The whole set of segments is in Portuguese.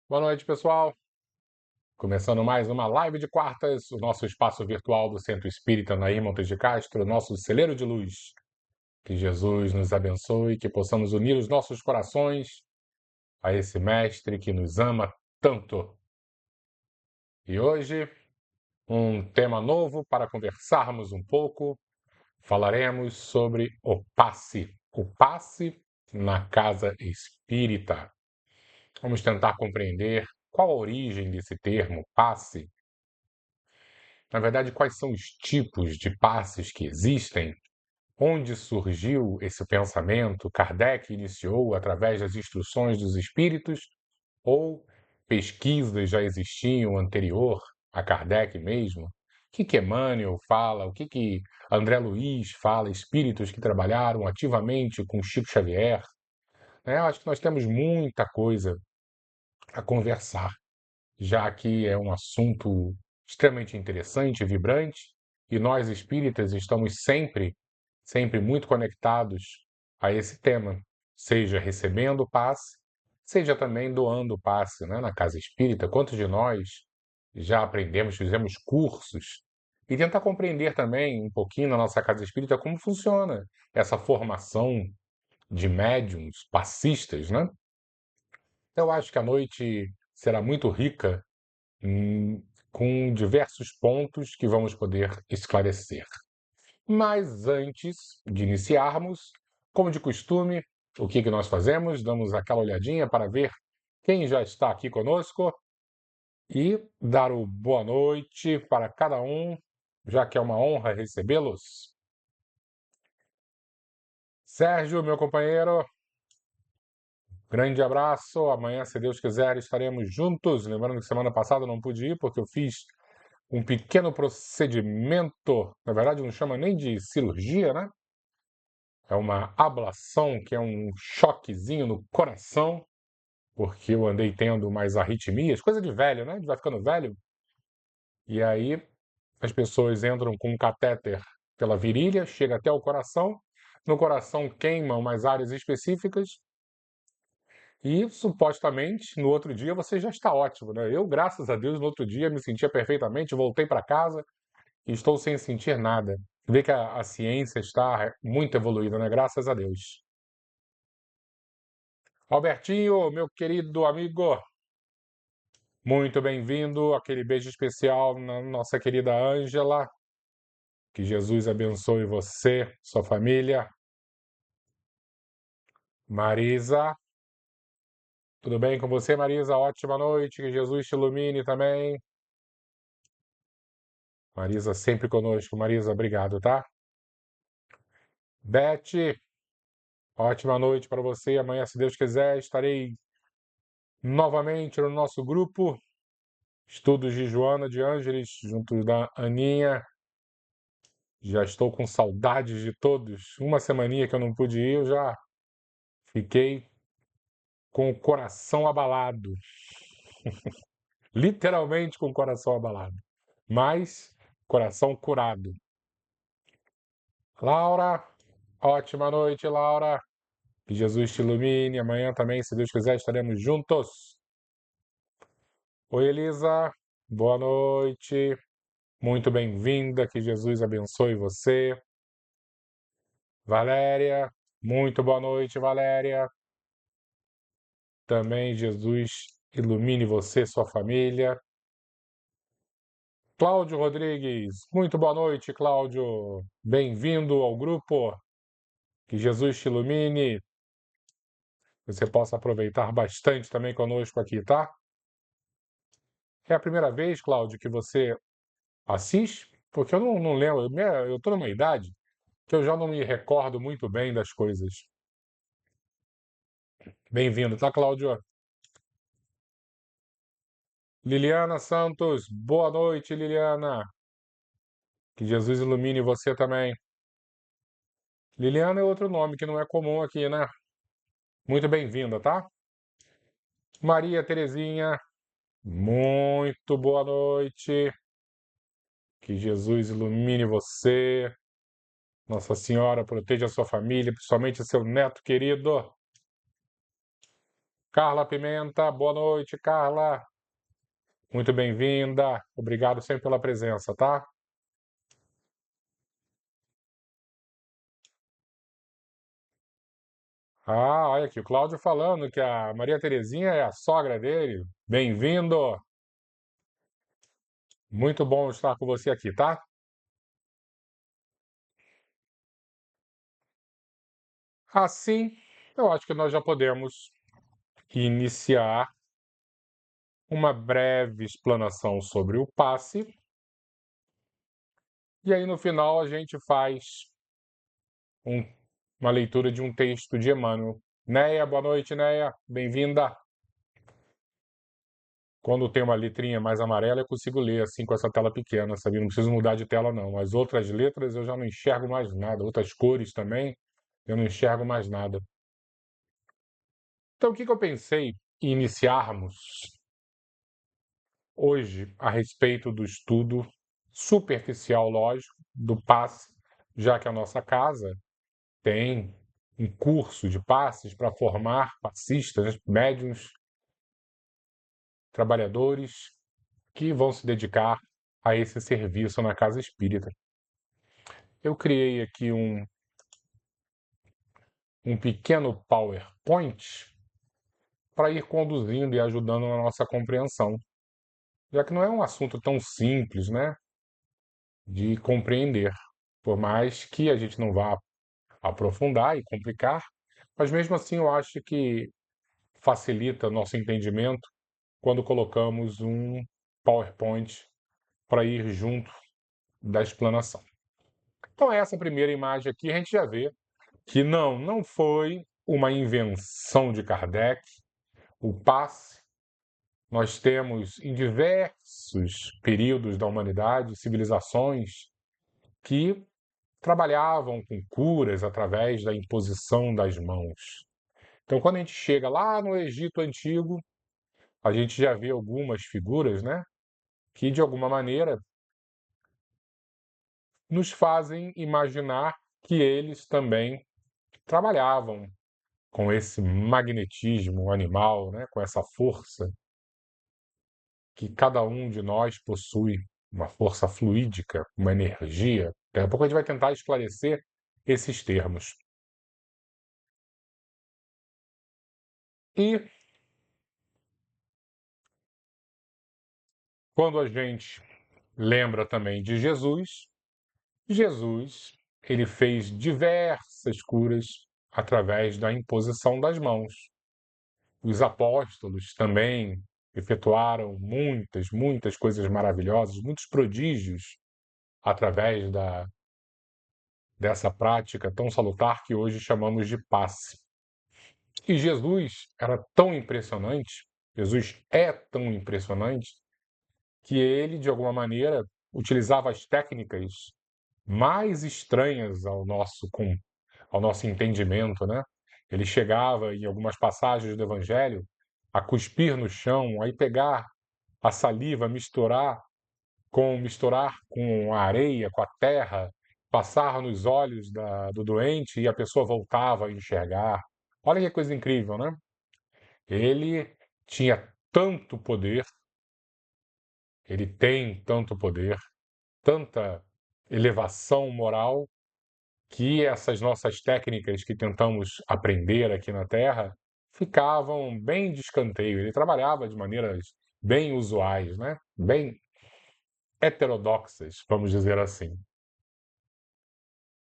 Boa noite, pessoal. Começando mais uma live de quartas, o nosso espaço virtual do Centro Espírita Nair Montes de Castro, nosso celeiro de luz. Que Jesus nos abençoe, que possamos unir os nossos corações a esse Mestre que nos ama tanto. E hoje, um tema novo para conversarmos um pouco. Falaremos sobre o passe na casa espírita. Vamos tentar compreender qual a origem desse termo, passe. Na verdade, quais são os tipos de passes que existem? Onde surgiu esse pensamento? Kardec iniciou através das instruções dos espíritos ou pesquisas já existiam anterior a Kardec mesmo? O que Emmanuel fala? O que André Luiz fala? Espíritos que trabalharam ativamente com Chico Xavier? Eu acho que nós temos muita coisa a conversar, já que é um assunto extremamente interessante, vibrante, e nós espíritas estamos sempre muito conectados a esse tema, seja recebendo o passe, seja também doando o passe, né, na casa espírita. Quantos de nós já aprendemos, fizemos cursos e tentar compreender também um pouquinho na nossa casa espírita como funciona essa formação de médiums passistas, né? Eu acho que a noite será muito rica hum, com diversos pontos que vamos poder esclarecer. Mas antes de iniciarmos, como de costume, o que nós fazemos? Damos aquela olhadinha para ver quem já está aqui conosco e dar o boa noite para cada um, já que é uma honra recebê-los. Sérgio, meu companheiro, grande abraço. Amanhã, se Deus quiser, estaremos juntos. Lembrando que semana passada eu não pude ir porque eu fiz um pequeno procedimento, na verdade não chama nem de cirurgia, né? É uma ablação, que é um choquezinho no coração, porque eu andei tendo mais arritmias, coisa de velho, né? A gente vai ficando velho. E aí as pessoas entram com um catéter pela virilha, chega até o coração, no coração queimam umas áreas específicas e supostamente no outro dia você já está ótimo, né? Eu, graças a Deus, no outro dia me sentia perfeitamente, voltei para casa, e estou sem sentir nada. Vê que a ciência está muito evoluída, né? Graças a Deus. Albertinho, meu querido amigo, muito bem-vindo. Aquele beijo especial na nossa querida Ângela. Que Jesus abençoe você, sua família. Marisa, tudo bem com você, Marisa? Ótima noite. Que Jesus te ilumine também. Marisa sempre conosco. Marisa, obrigado, tá? Beth, ótima noite para você. Amanhã, se Deus quiser, estarei novamente no nosso grupo. Estudos de Joana de Ângeles, junto da Aninha. Já estou com saudades de todos. Uma semaninha que eu não pude ir, eu já fiquei com o coração abalado. Literalmente com o coração abalado. Mas coração curado. Laura, ótima noite, Laura. Que Jesus te ilumine. Amanhã também, se Deus quiser, estaremos juntos. Oi, Elisa. Boa noite. Muito bem-vinda. Que Jesus abençoe você. Valéria, muito boa noite, Valéria. Também Jesus ilumine você, sua família. Cláudio Rodrigues, muito boa noite, Cláudio. Bem-vindo ao grupo. Que Jesus te ilumine. Você possa aproveitar bastante também conosco aqui, tá? É a primeira vez, Cláudio, que você assiste? Porque eu não lembro. Eu estou numa idade que eu já não me recordo muito bem das coisas. Bem-vindo, tá, Cláudio? Liliana Santos, boa noite, Liliana. Que Jesus ilumine você também. Liliana é outro nome que não é comum aqui, né? Muito bem-vinda, tá? Maria Terezinha, muito boa noite. Que Jesus ilumine você. Nossa Senhora proteja a sua família, principalmente seu neto querido. Carla Pimenta, boa noite, Carla. Muito bem-vinda. Obrigado sempre pela presença, tá? Ah, olha aqui, o Cláudio falando que a Maria Terezinha é a sogra dele. Bem-vindo. Muito bom estar com você aqui, tá? Assim, eu acho que nós já podemos iniciar uma breve explanação sobre o passe, e aí no final a gente faz um- uma leitura de um texto de Emmanuel. Neia, boa noite, Neia. Bem-vinda. Quando tem uma letrinha mais amarela, eu consigo ler assim com essa tela pequena, sabe? Não preciso mudar de tela, não. As outras letras eu já não enxergo mais nada. Outras cores também, eu não enxergo mais nada. Então, o que que eu pensei em iniciarmos hoje a respeito do estudo superficial, lógico, do passe, já que a nossa casa tem um curso de passes para formar passistas, médiuns, trabalhadores que vão se dedicar a esse serviço na casa espírita. Eu criei aqui um pequeno PowerPoint para ir conduzindo e ajudando na nossa compreensão, já que não é um assunto tão simples, né, de compreender, por mais que a gente não vá aprofundar e complicar, mas mesmo assim eu acho que facilita nosso entendimento quando colocamos um PowerPoint para ir junto da explanação. Então, essa primeira imagem aqui a gente já vê que não foi uma invenção de Kardec, o passe. Nós temos em diversos períodos da humanidade civilizações que trabalhavam com curas através da imposição das mãos. Então, quando a gente chega lá no Egito Antigo, a gente já vê algumas figuras, né, que de alguma maneira nos fazem imaginar que eles também trabalhavam com esse magnetismo animal, né, com essa força que cada um de nós possui, uma força fluídica, uma energia. Daqui a pouco a gente vai tentar esclarecer esses termos. E quando a gente lembra também de Jesus, Jesus ele fez diversas curas através da imposição das mãos. Os apóstolos também efetuaram muitas coisas maravilhosas, muitos prodígios através dessa prática tão salutar que hoje chamamos de passe. E Jesus era tão impressionante, Jesus é tão impressionante, que ele, de alguma maneira, utilizava as técnicas mais estranhas ao nosso entendimento, né? Ele chegava, em algumas passagens do Evangelho, a cuspir no chão, aí pegar a saliva, misturar com a areia, com a terra, passar nos olhos do doente e a pessoa voltava a enxergar. Olha que coisa incrível, né? Ele tinha tanto poder, ele tem tanto poder, tanta elevação moral, que essas nossas técnicas que tentamos aprender aqui na Terra ficavam bem de escanteio. Ele trabalhava de maneiras bem usuais, né? Bem heterodoxas, vamos dizer assim.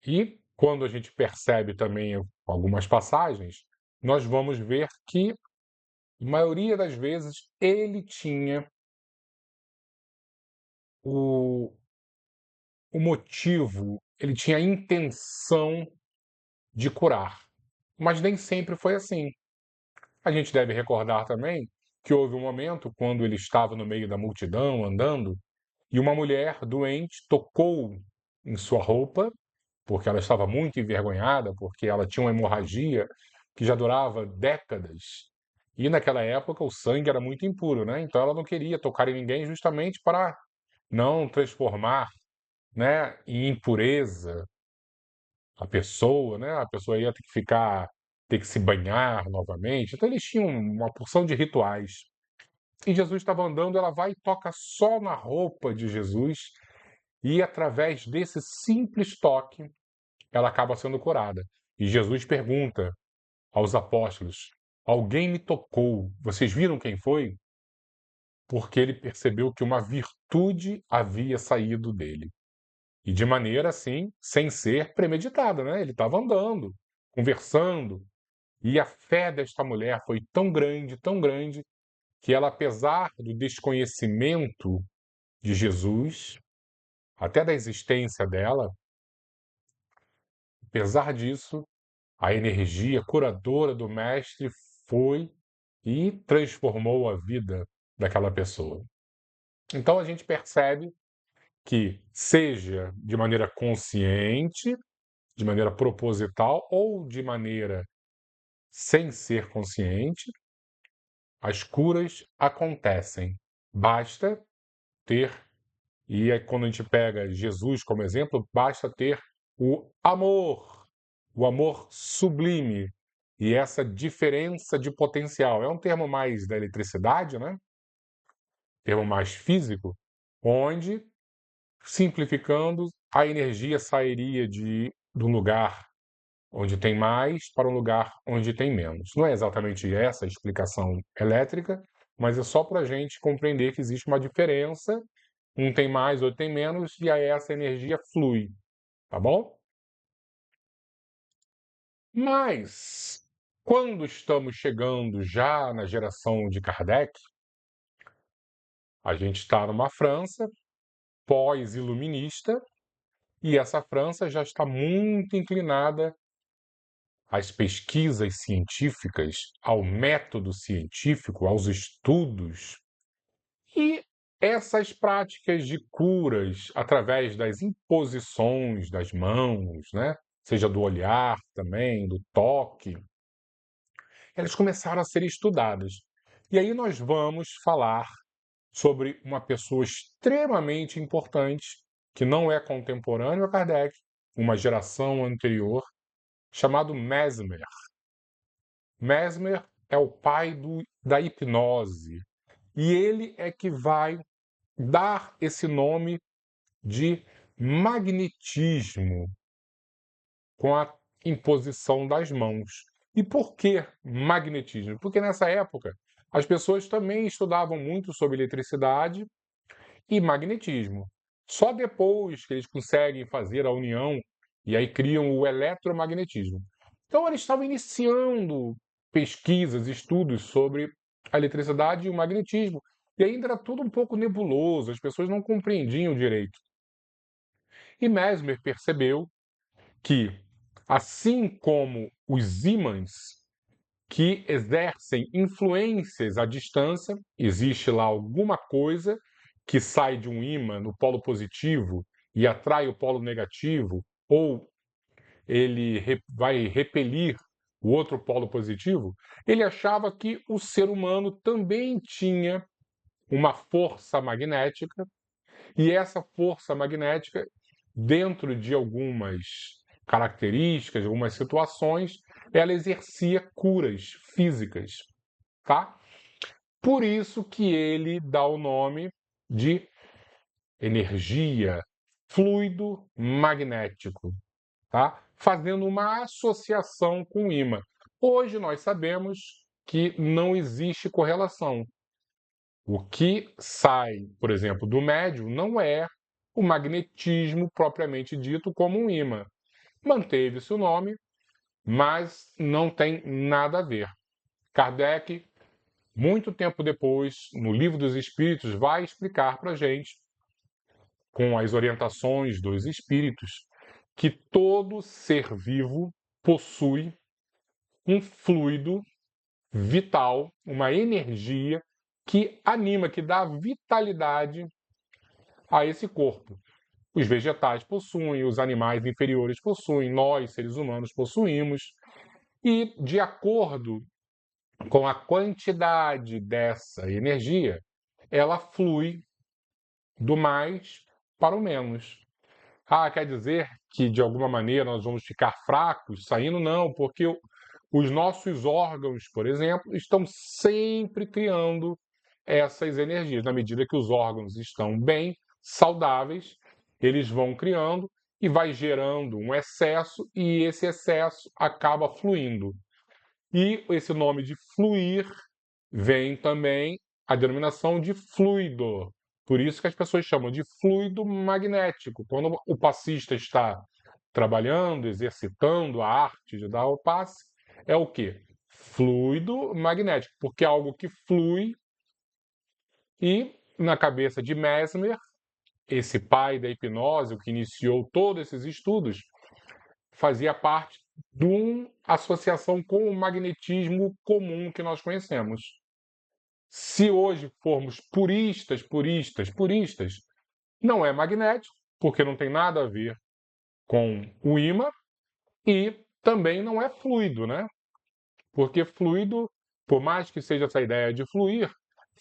E quando a gente percebe também algumas passagens, nós vamos ver que, na maioria das vezes, ele tinha o, o motivo, ele tinha a intenção de curar. Mas nem sempre foi assim. A gente deve recordar também que houve um momento quando ele estava no meio da multidão andando e uma mulher doente tocou em sua roupa, porque ela estava muito envergonhada, porque ela tinha uma hemorragia que já durava décadas. E naquela época o sangue era muito impuro, né? Então ela não queria tocar em ninguém justamente para não transformar, né, em impureza a pessoa, né? A pessoa ia ter que ficar ter que se banhar novamente. Então eles tinham uma porção de rituais. E Jesus estava andando, ela vai e toca só na roupa de Jesus, e através desse simples toque, ela acaba sendo curada. E Jesus pergunta aos apóstolos: alguém me tocou? Vocês viram quem foi? Porque ele percebeu que uma virtude havia saído dele. E de maneira assim, sem ser premeditada, né? Ele estava andando, conversando, e a fé desta mulher foi tão grande, que ela, apesar do desconhecimento de Jesus, até da existência dela, apesar disso, a energia curadora do Mestre foi e transformou a vida daquela pessoa. Então a gente percebe que, seja de maneira consciente, de maneira proposital ou de maneira sem ser consciente, as curas acontecem. Basta ter, e aí quando a gente pega Jesus como exemplo, basta ter o amor sublime e essa diferença de potencial. É um termo mais da eletricidade, né? Termo mais físico, onde, simplificando, a energia sairia de um lugar onde tem mais para um lugar onde tem menos. Não é exatamente essa a explicação elétrica, mas é só para a gente compreender que existe uma diferença, um tem mais, outro tem menos, e aí essa energia flui, tá bom? Mas, quando estamos chegando já na geração de Kardec, a gente está numa França pós-iluminista, e essa França já está muito inclinada às pesquisas científicas, ao método científico, aos estudos. E essas práticas de curas através das imposições das mãos, né? Seja do olhar também, do toque, elas começaram a ser estudadas. E aí nós vamos falar sobre uma pessoa extremamente importante, que não é contemporâneo a Kardec, uma geração anterior, chamado Mesmer. Mesmer é o pai da hipnose, e ele é que vai dar esse nome de magnetismo com a imposição das mãos. E por que magnetismo? Porque nessa época as pessoas também estudavam muito sobre eletricidade e magnetismo. Só depois que eles conseguem fazer a união e aí criam o eletromagnetismo. Então eles estavam iniciando pesquisas, estudos sobre a eletricidade e o magnetismo. E ainda era tudo um pouco nebuloso, as pessoas não compreendiam direito. E Mesmer percebeu que, assim como os ímãs que exercem influências à distância, existe lá alguma coisa que sai de um ímã no polo positivo e atrai o polo negativo, ou ele vai repelir o outro polo positivo, ele achava que o ser humano também tinha uma força magnética, e essa força magnética, dentro de algumas características, algumas situações, ela exercia curas físicas, tá? Por isso que ele dá o nome de energia, fluido magnético, tá? Fazendo uma associação com o ímã. Hoje nós sabemos que não existe correlação. O que sai, por exemplo, do médium não é o magnetismo propriamente dito como um ímã. Manteve-se o nome, mas não tem nada a ver. Kardec, muito tempo depois, no Livro dos Espíritos, vai explicar para a gente, com as orientações dos espíritos, que todo ser vivo possui um fluido vital, uma energia que anima, que dá vitalidade a esse corpo. Os vegetais possuem, os animais inferiores possuem, nós, seres humanos, possuímos. E, de acordo com a quantidade dessa energia, ela flui do mais para o menos. Ah, quer dizer que de alguma maneira nós vamos ficar fracos saindo? Não, porque Os nossos órgãos, por exemplo, estão sempre criando essas energias. Na medida que os órgãos estão bem, saudáveis, eles vão criando e vai gerando um excesso, e esse excesso acaba fluindo. E esse nome de fluir vem também a denominação de fluido. Por isso que as pessoas chamam de fluido magnético. Quando o passista está trabalhando, exercitando a arte de dar o passe, é o quê? Fluido magnético, porque é algo que flui. E na cabeça de Mesmer, esse pai da hipnose, o que iniciou todos esses estudos, fazia parte de uma associação com o magnetismo comum que nós conhecemos. Se hoje formos puristas, não é magnético, porque não tem nada a ver com o ímã, e também não é fluido, né? Porque fluido, por mais que seja essa ideia de fluir,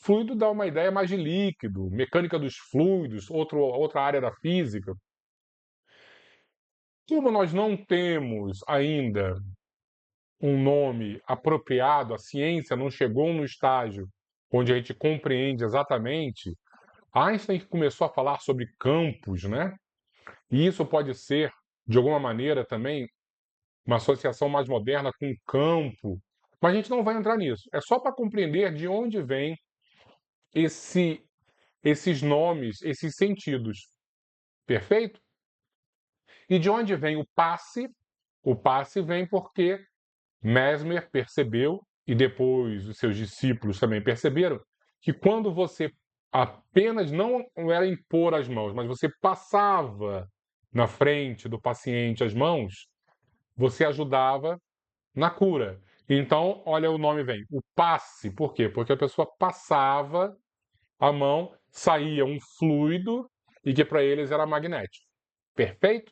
fluido dá uma ideia mais de líquido, mecânica dos fluidos, outra área da física. Como nós não temos ainda um nome apropriado, a ciência não chegou no estágio onde a gente compreende exatamente, Einstein começou a falar sobre campos, né? E isso pode ser, de alguma maneira, também uma associação mais moderna com campo. Mas a gente não vai entrar nisso. É só para compreender de onde vem esse, esses nomes, esses sentidos. Perfeito? E de onde vem o passe? O passe vem porque Mesmer percebeu, e depois os seus discípulos também perceberam, que quando você apenas não era impor as mãos, mas você passava na frente do paciente as mãos, você ajudava na cura. Então, olha, o nome vem, o passe. Por quê? Porque a pessoa passava a mão, saía um fluido e que para eles era magnético. Perfeito?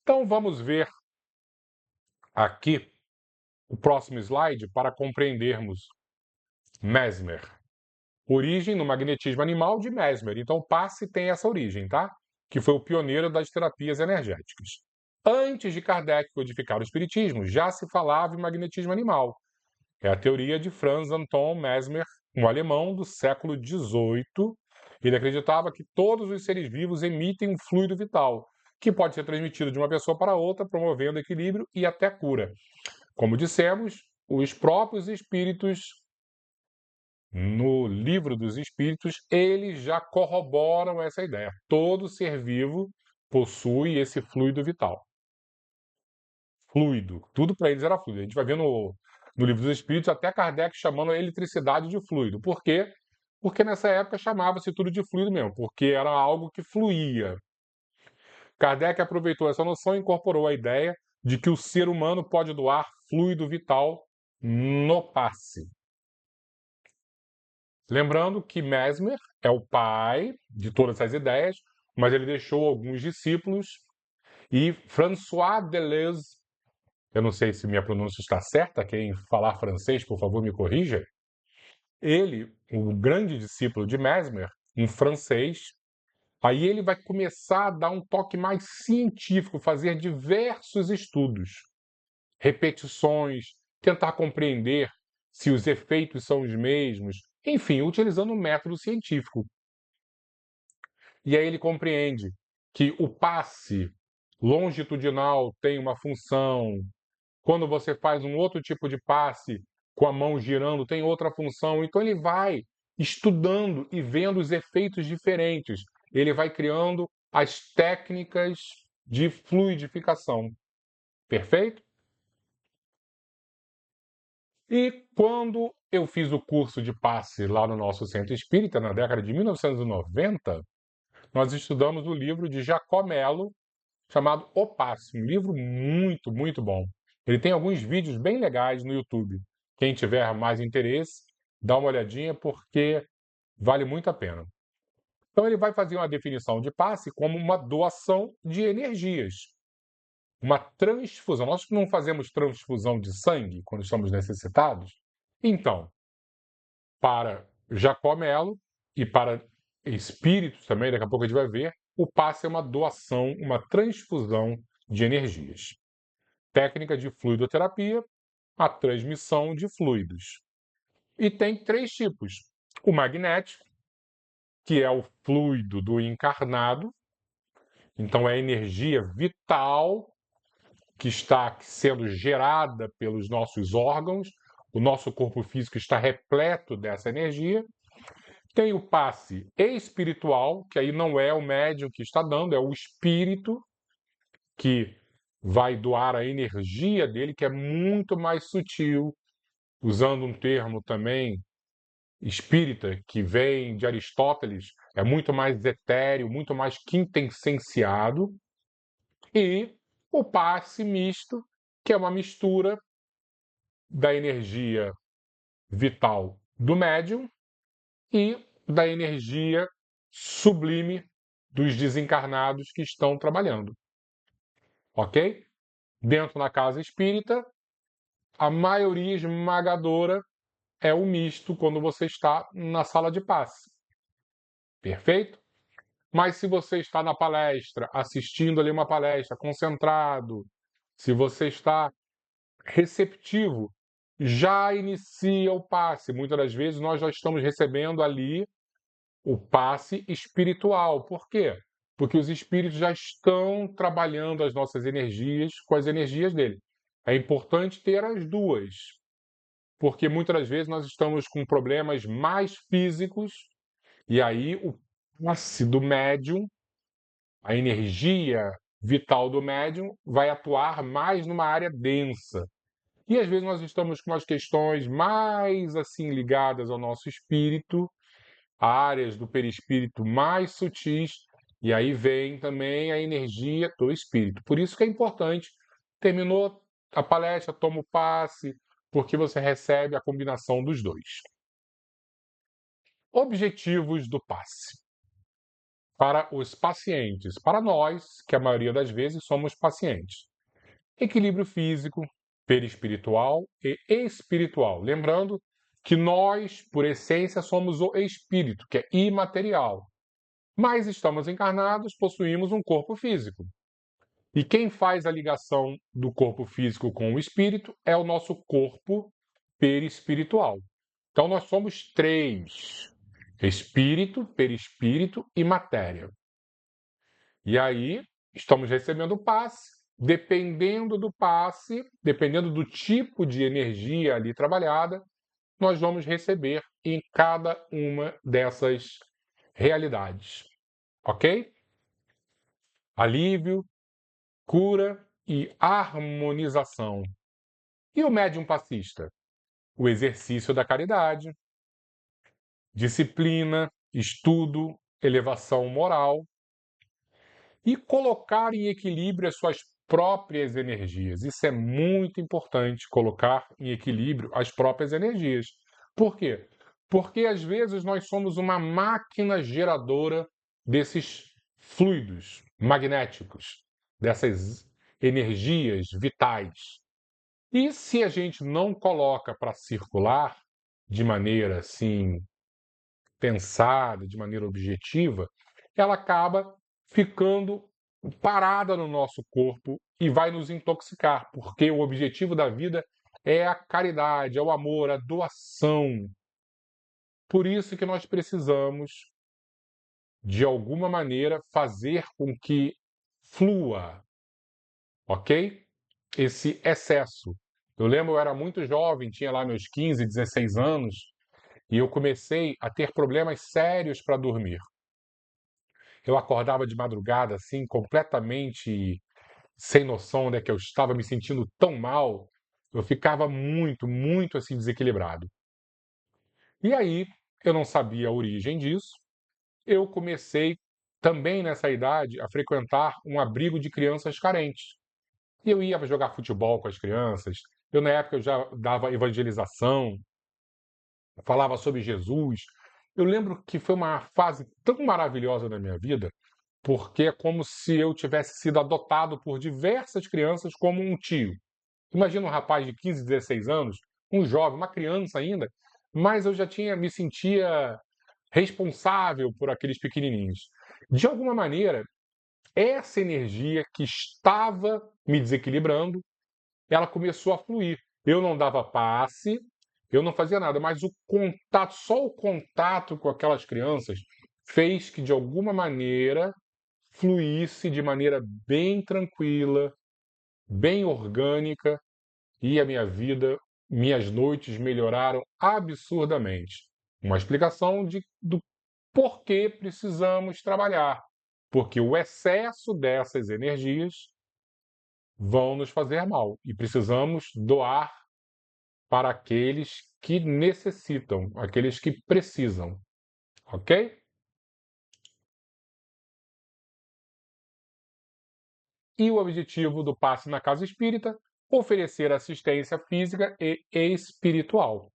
Então, vamos ver aqui o próximo slide para compreendermos Mesmer. Origem no magnetismo animal de Mesmer. Então, o passe tem essa origem, tá? Que foi o pioneiro das terapias energéticas. Antes de Kardec codificar o espiritismo, já se falava em magnetismo animal. É a teoria de Franz Anton Mesmer, um alemão do século XVIII. Ele acreditava que todos os seres vivos emitem um fluido vital, que pode ser transmitido de uma pessoa para outra, promovendo equilíbrio e até cura. Como dissemos, os próprios espíritos, no livro dos espíritos, eles já corroboram essa ideia. Todo ser vivo possui esse fluido vital. Fluido. Tudo para eles era fluido. A gente vai ver no livro dos espíritos até Kardec chamando a eletricidade de fluido. Por quê? Porque nessa época chamava-se tudo de fluido mesmo, porque era algo que fluía. Kardec aproveitou essa noção e incorporou a ideia de que o ser humano pode doar fluido vital no passe. Lembrando que Mesmer é o pai de todas essas ideias, mas ele deixou alguns discípulos, e François Deleuze, eu não sei se minha pronúncia está certa, quem falar francês, por favor, me corrija. Ele, o grande discípulo de Mesmer, um francês, aí ele vai começar a dar um toque mais científico, fazer diversos estudos, repetições, tentar compreender se os efeitos são os mesmos, enfim, utilizando um método científico. E aí ele compreende que o passe longitudinal tem uma função, quando você faz um outro tipo de passe com a mão girando, tem outra função. Então ele vai estudando e vendo os efeitos diferentes. Ele vai criando as técnicas de fluidificação. Perfeito? E quando eu fiz o curso de passe lá no nosso centro espírita, na década de 1990, nós estudamos o livro de Jacó Melo, chamado O Passe, um livro muito, muito bom. Ele tem alguns vídeos bem legais no YouTube. Quem tiver mais interesse, dá uma olhadinha porque vale muito a pena. Então ele vai fazer uma definição de passe como uma doação de energias, uma transfusão. Nós não fazemos transfusão de sangue quando estamos necessitados? Então, para Jacó Melo e para espíritos também, daqui a pouco a gente vai ver, o passe é uma doação, uma transfusão de energias. Técnica de fluidoterapia, a transmissão de fluidos. E tem 3 tipos: o magnético, que é o fluido do encarnado, então é a energia vital que está sendo gerada pelos nossos órgãos, o nosso corpo físico está repleto dessa energia. Tem o passe espiritual, que aí não é o médium que está dando, é o espírito que vai doar a energia dele, que é muito mais sutil, usando um termo também espírita, que vem de Aristóteles, é muito mais etéreo, muito mais quintessenciado, e o passe misto, que é uma mistura da energia vital do médium e da energia sublime dos desencarnados que estão trabalhando. Ok? Dentro da casa espírita, a maioria esmagadora é o misto quando você está na sala de passe. Perfeito? Mas se você está na palestra, assistindo ali uma palestra, concentrado, se você está receptivo, já inicia o passe. Muitas das vezes nós já estamos recebendo ali o passe espiritual. Por quê? Porque os espíritos já estão trabalhando as nossas energias com as energias dele. É importante ter as duas, porque muitas das vezes nós estamos com problemas mais físicos e aí o passe do médium, a energia vital do médium, vai atuar mais numa área densa. E às vezes nós estamos com umas questões mais assim ligadas ao nosso espírito, áreas do perispírito mais sutis, e aí vem também a energia do espírito. Por isso que é importante, terminou a palestra, toma o passe, porque você recebe a combinação dos dois. Objetivos do passe. Para os pacientes, para nós, que a maioria das vezes somos pacientes. Equilíbrio físico, perispiritual e espiritual. Lembrando que nós, por essência, somos o espírito, que é imaterial. Mas estamos encarnados, possuímos um corpo físico. E quem faz a ligação do corpo físico com o espírito é o nosso corpo perispiritual. Então nós somos 3: espírito, perispírito e matéria. E aí estamos recebendo o passe. Dependendo do passe, dependendo do tipo de energia ali trabalhada, nós vamos receber em cada uma dessas realidades. Ok? Alívio, cura e harmonização. E o médium passista? O exercício da caridade, disciplina, estudo, elevação moral e colocar em equilíbrio as suas próprias energias. Isso é muito importante, colocar em equilíbrio as próprias energias. Por quê? Porque às vezes nós somos uma máquina geradora desses fluidos magnéticos, dessas energias vitais. E se a gente não coloca para circular de maneira assim pensada, de maneira objetiva, ela acaba ficando parada no nosso corpo e vai nos intoxicar, porque o objetivo da vida é a caridade, é o amor, a doação. Por isso que nós precisamos, de alguma maneira, fazer com que flua, ok? Esse excesso. Eu lembro, eu era muito jovem, tinha lá meus 15, 16 anos, e eu comecei a ter problemas sérios para dormir. Eu acordava de madrugada, assim, completamente sem noção, né, que eu estava me sentindo tão mal. Eu ficava muito, muito assim desequilibrado. E aí, eu não sabia a origem disso. Eu comecei também nessa idade a frequentar um abrigo de crianças carentes. E eu ia jogar futebol com as crianças. Eu na época eu já dava evangelização, falava sobre Jesus. Eu lembro que foi uma fase tão maravilhosa na minha vida, porque é como se eu tivesse sido adotado por diversas crianças como um tio. Imagina um rapaz de 15, 16 anos, um jovem, uma criança ainda, mas eu já me sentia responsável por aqueles pequenininhos. De alguma maneira, essa energia que estava me desequilibrando, ela começou a fluir. Eu não dava passe, eu não fazia nada, mas o contato, só o contato com aquelas crianças fez que, de alguma maneira, fluísse de maneira bem tranquila, bem orgânica, e a minha vida, minhas noites melhoraram absurdamente. Uma explicação do porquê precisamos trabalhar. Porque o excesso dessas energias vão nos fazer mal e precisamos doar para aqueles que necessitam, aqueles que precisam, ok? E o objetivo do passe na casa espírita: oferecer assistência física e espiritual.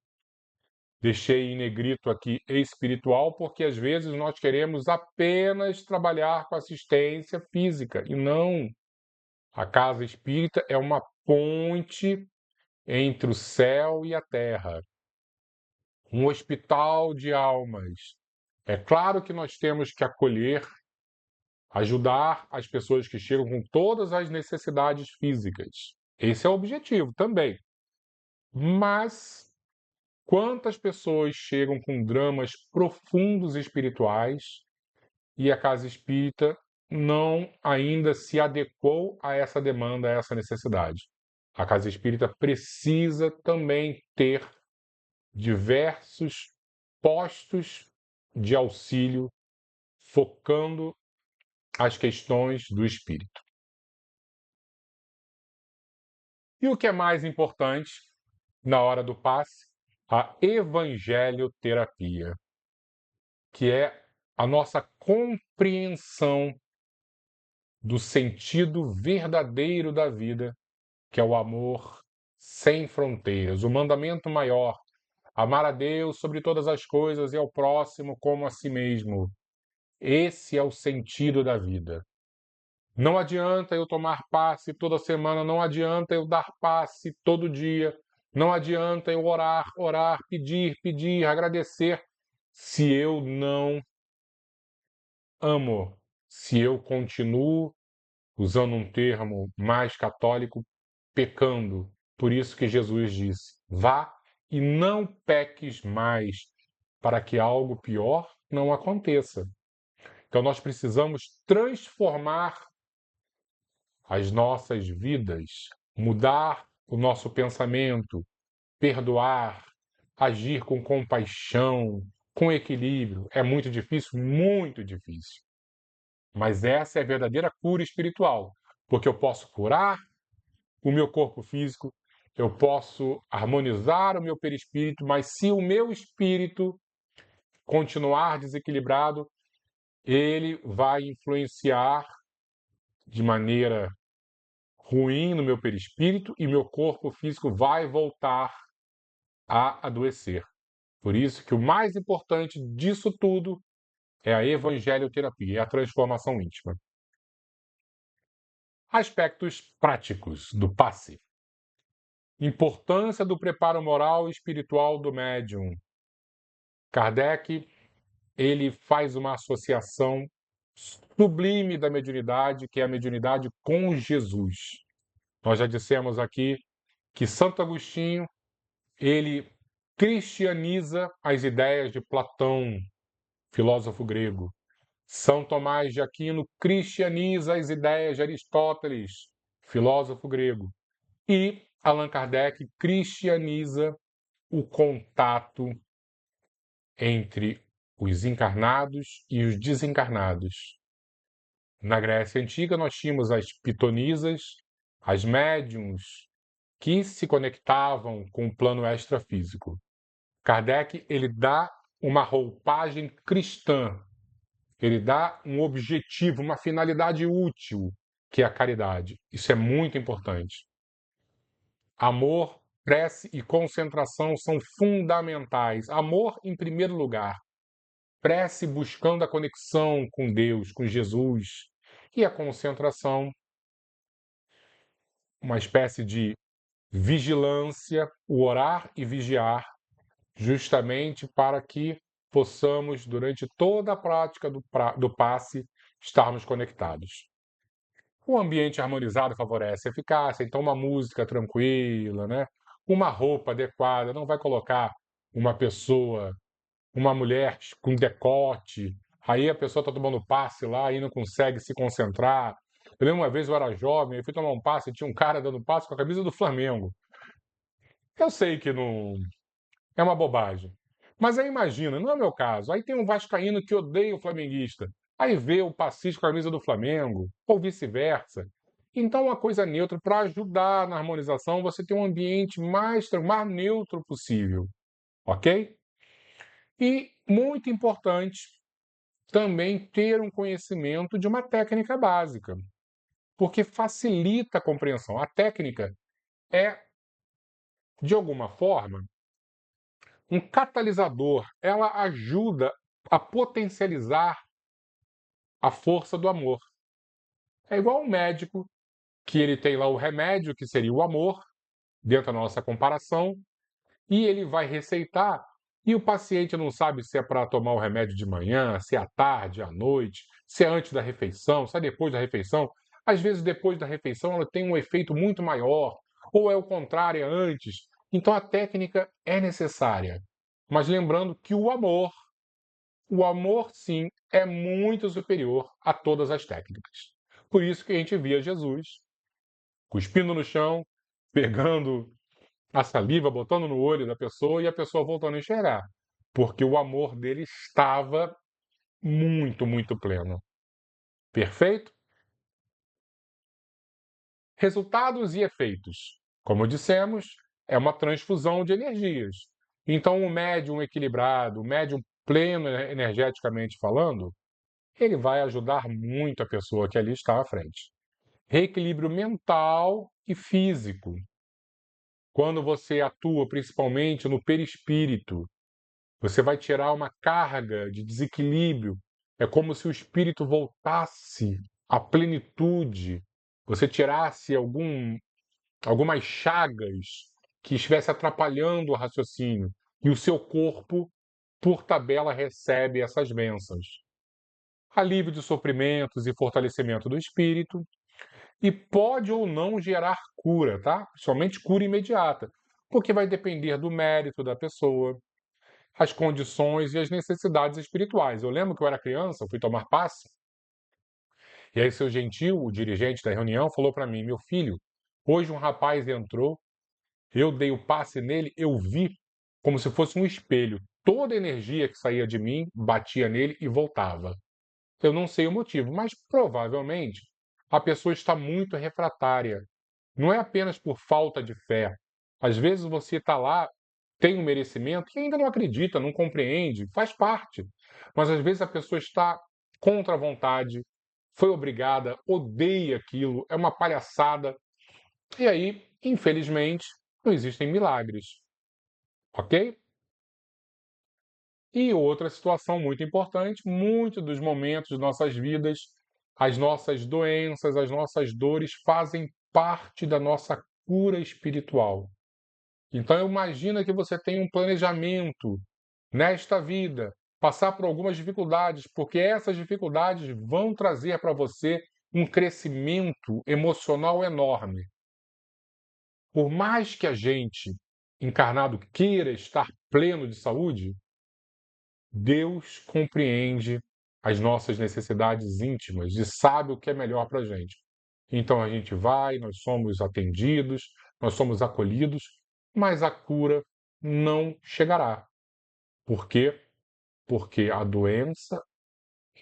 Deixei em negrito aqui espiritual porque às vezes nós queremos apenas trabalhar com assistência física e não. A casa espírita é uma ponte entre o céu e a terra, um hospital de almas. É claro que nós temos que acolher, ajudar as pessoas que chegam com todas as necessidades físicas. Esse é o objetivo também. Mas quantas pessoas chegam com dramas profundos espirituais e a casa espírita não ainda se adequou a essa demanda, a essa necessidade? A casa espírita precisa também ter diversos postos de auxílio focando as questões do espírito. E o que é mais importante na hora do passe? A evangelioterapia, que é a nossa compreensão do sentido verdadeiro da vida, que é o amor sem fronteiras, o mandamento maior: amar a Deus sobre todas as coisas e ao próximo como a si mesmo. Esse é o sentido da vida. Não adianta eu tomar passe toda semana, não adianta eu dar passe todo dia, não adianta eu orar, orar, pedir, pedir, agradecer, se eu não amo, se eu continuo, usando um termo mais católico, pecando. Por isso que Jesus disse: vá e não peques mais, para que algo pior não aconteça. Então nós precisamos transformar as nossas vidas, mudar o nosso pensamento, perdoar, agir com compaixão, com equilíbrio. É muito difícil? Muito difícil. Mas essa é a verdadeira cura espiritual, porque eu posso curar o meu corpo físico, eu posso harmonizar o meu perispírito, mas se o meu espírito continuar desequilibrado, ele vai influenciar de maneira ruim no meu perispírito e meu corpo físico vai voltar a adoecer. Por isso que o mais importante disso tudo é a evangelioterapia, é a transformação íntima. Aspectos práticos do passe. Importância do preparo moral e espiritual do médium. Kardec, ele faz uma associação sublime da mediunidade, que é a mediunidade com Jesus. Nós já dissemos aqui que Santo Agostinho, ele cristianiza as ideias de Platão, filósofo grego. São Tomás de Aquino cristianiza as ideias de Aristóteles, filósofo grego. E Allan Kardec cristianiza o contato entre os encarnados e os desencarnados. Na Grécia Antiga, nós tínhamos as pitonisas, as médiums, que se conectavam com o plano extrafísico. Kardec, ele dá uma roupagem cristã, ele dá um objetivo, uma finalidade útil, que é a caridade. Isso é muito importante. Amor, prece e concentração são fundamentais. Amor em primeiro lugar. Prece buscando a conexão com Deus, com Jesus. E a concentração, uma espécie de vigilância, o orar e vigiar, justamente para que possamos, durante toda a prática do passe, estarmos conectados. O ambiente harmonizado favorece a eficácia, então uma música tranquila, né? uma roupa adequada, não vai colocar uma pessoa, uma mulher com decote, aí a pessoa está tomando passe lá e não consegue se concentrar. Eu lembro uma vez, eu era jovem, eu fui tomar um passe e tinha um cara dando passe com a camisa do Flamengo. Eu sei que não é uma bobagem, mas aí imagina, não é o meu caso. Aí tem um vascaíno que odeia o flamenguista, aí vê o passista com a camisa do Flamengo, ou vice-versa. Então, uma coisa neutra para ajudar na harmonização, você tem um ambiente mais neutro possível, ok? E muito importante também ter um conhecimento de uma técnica básica, porque facilita a compreensão. A técnica é, de alguma forma, um catalisador, ela ajuda a potencializar a força do amor. É igual um médico que ele tem lá o remédio, que seria o amor, dentro da nossa comparação, e ele vai receitar, e o paciente não sabe se é para tomar o remédio de manhã, se é à tarde, à noite, se é antes da refeição, se é depois da refeição. Às vezes, depois da refeição, ela tem um efeito muito maior, ou é o contrário, é antes. Então, a técnica é necessária. Mas lembrando que o amor, sim, é muito superior a todas as técnicas. Por isso que a gente via Jesus cuspindo no chão, pegando a saliva, botando no olho da pessoa e a pessoa voltando a enxergar. Porque o amor dele estava muito, muito pleno. Perfeito? Resultados e efeitos. Como dissemos, é uma transfusão de energias. Então, o médium equilibrado, o médium pleno energeticamente falando, ele vai ajudar muito a pessoa que ali está à frente. Reequilíbrio mental e físico. Quando você atua principalmente no perispírito, você vai tirar uma carga de desequilíbrio. É como se o espírito voltasse à plenitude. Você tirasse algumas chagas que estivesse atrapalhando o raciocínio. E o seu corpo, por tabela, recebe essas bênçãos. Alívio de sofrimentos e fortalecimento do espírito. E pode ou não gerar cura, tá? Somente cura imediata. Porque vai depender do mérito da pessoa, as condições e as necessidades espirituais. Eu lembro que eu era criança, eu fui tomar passe, e aí seu Gentil, o dirigente da reunião, falou para mim: meu filho, hoje um rapaz entrou, eu dei o passe nele, eu vi como se fosse um espelho. Toda a energia que saía de mim batia nele e voltava. Eu não sei o motivo, mas provavelmente a pessoa está muito refratária. Não é apenas por falta de fé. Às vezes você está lá, tem um merecimento e ainda não acredita, não compreende, faz parte. Mas às vezes a pessoa está contra a vontade, foi obrigada, odeia aquilo, é uma palhaçada. E aí, infelizmente, não existem milagres, ok? E outra situação muito importante, muitos dos momentos de nossas vidas, as nossas doenças, as nossas dores fazem parte da nossa cura espiritual. Então imagina que você tem um planejamento nesta vida, passar por algumas dificuldades, porque essas dificuldades vão trazer para você um crescimento emocional enorme. Por mais que a gente, encarnado, queira estar pleno de saúde, Deus compreende as nossas necessidades íntimas e sabe o que é melhor para a gente. Então a gente vai, nós somos atendidos, nós somos acolhidos, mas a cura não chegará. Por quê? Porque a doença,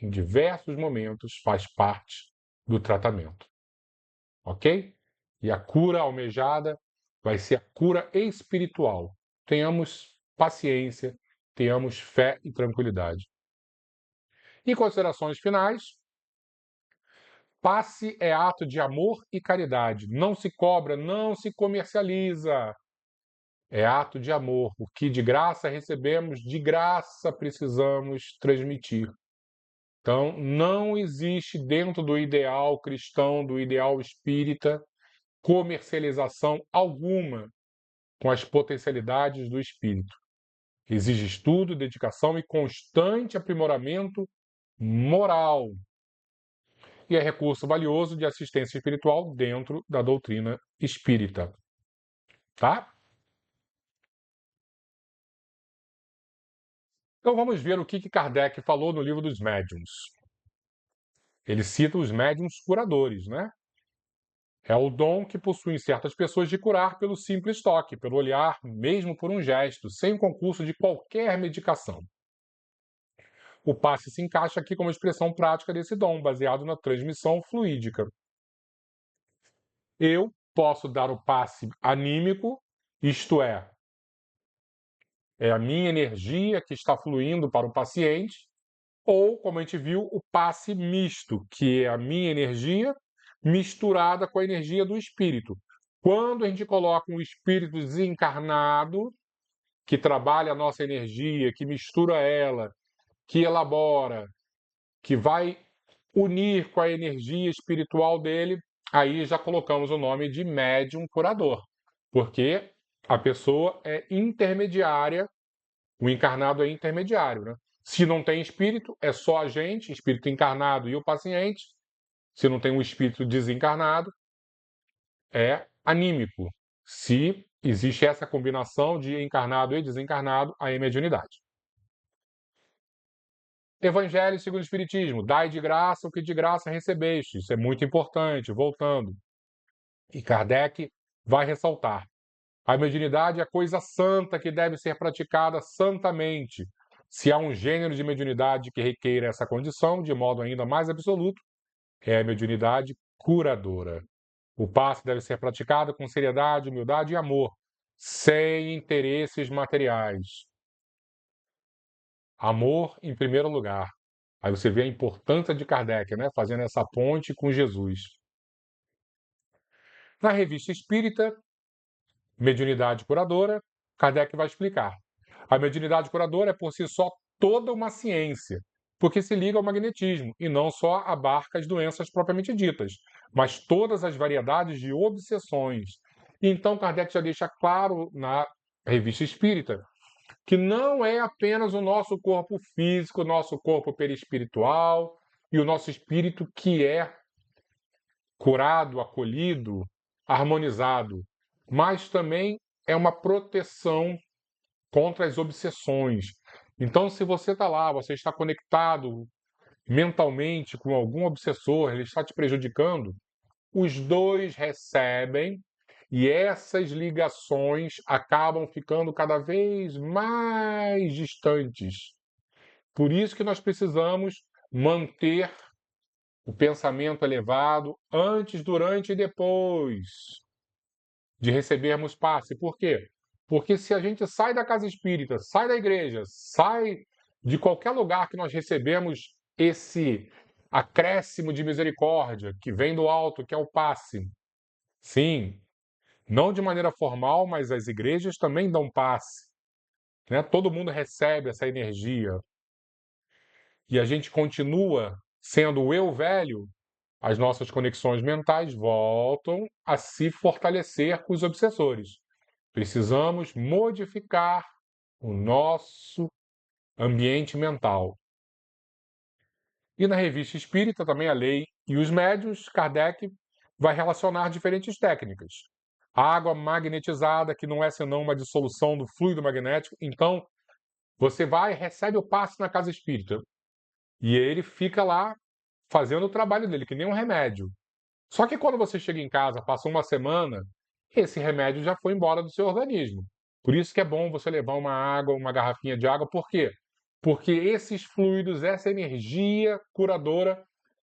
em diversos momentos, faz parte do tratamento. Ok? E a cura almejada vai ser a cura espiritual. Tenhamos paciência, tenhamos fé e tranquilidade. E considerações finais. Passe é ato de amor e caridade. Não se cobra, não se comercializa. É ato de amor. O que de graça recebemos, de graça precisamos transmitir. Então, não existe dentro do ideal cristão, do ideal espírita, comercialização alguma com as potencialidades do espírito. Exige estudo, dedicação e constante aprimoramento moral. E é recurso valioso de assistência espiritual dentro da doutrina espírita. Tá? Então vamos ver o que Kardec falou no livro dos médiuns. Ele cita os médiuns curadores, né? É o dom que possuem certas pessoas de curar pelo simples toque, pelo olhar, mesmo por um gesto, sem o concurso de qualquer medicação. O passe se encaixa aqui como expressão prática desse dom, baseado na transmissão fluídica. Eu posso dar o passe anímico, isto é a minha energia que está fluindo para o paciente, ou, como a gente viu, o passe misto, que é a minha energia misturada com a energia do espírito. Quando a gente coloca um espírito desencarnado, que trabalha a nossa energia, que mistura ela, que elabora, que vai unir com a energia espiritual dele, aí já colocamos o nome de médium curador, porque a pessoa é intermediária, o encarnado é intermediário, né? Se não tem espírito, é só a gente, espírito encarnado e o paciente. Se não tem um espírito desencarnado, é anímico. Se existe essa combinação de encarnado e desencarnado, aí é mediunidade. Evangelho segundo o Espiritismo, dai de graça o que de graça recebeste. Isso é muito importante, voltando. E Kardec vai ressaltar. A mediunidade é coisa santa que deve ser praticada santamente. Se há um gênero de mediunidade que requeira essa condição, de modo ainda mais absoluto, é a mediunidade curadora. O passe deve ser praticado com seriedade, humildade e amor, sem interesses materiais. Amor em primeiro lugar. Aí você vê a importância de Kardec, né? Fazendo essa ponte com Jesus. Na Revista Espírita, Mediunidade Curadora, Kardec vai explicar. A mediunidade curadora é por si só toda uma ciência, porque se liga ao magnetismo e não só abarca as doenças propriamente ditas, mas todas as variedades de obsessões. Então Kardec já deixa claro na Revista Espírita que não é apenas o nosso corpo físico, o nosso corpo perispiritual e o nosso espírito que é curado, acolhido, harmonizado, mas também é uma proteção contra as obsessões. Então, se você está lá, você está conectado mentalmente com algum obsessor, ele está te prejudicando, os dois recebem e essas ligações acabam ficando cada vez mais distantes. Por isso que nós precisamos manter o pensamento elevado antes, durante e depois de recebermos passe. Por quê? Porque se a gente sai da casa espírita, sai da igreja, sai de qualquer lugar que nós recebemos esse acréscimo de misericórdia que vem do alto, que é o passe. Sim, não de maneira formal, mas as igrejas também dão passe, né? Todo mundo recebe essa energia. E a gente continua sendo o eu velho, as nossas conexões mentais voltam a se fortalecer com os obsessores. Precisamos modificar o nosso ambiente mental. E na Revista Espírita, também a Lei e os Médiuns, Kardec vai relacionar diferentes técnicas. A água magnetizada, que não é senão uma dissolução do fluido magnético. Então, você vai e recebe o passe na casa espírita. E ele fica lá fazendo o trabalho dele, que nem um remédio. Só que quando você chega em casa, passa uma semana, esse remédio já foi embora do seu organismo. Por isso que é bom você levar uma água, uma garrafinha de água. Por quê? Porque esses fluidos, essa energia curadora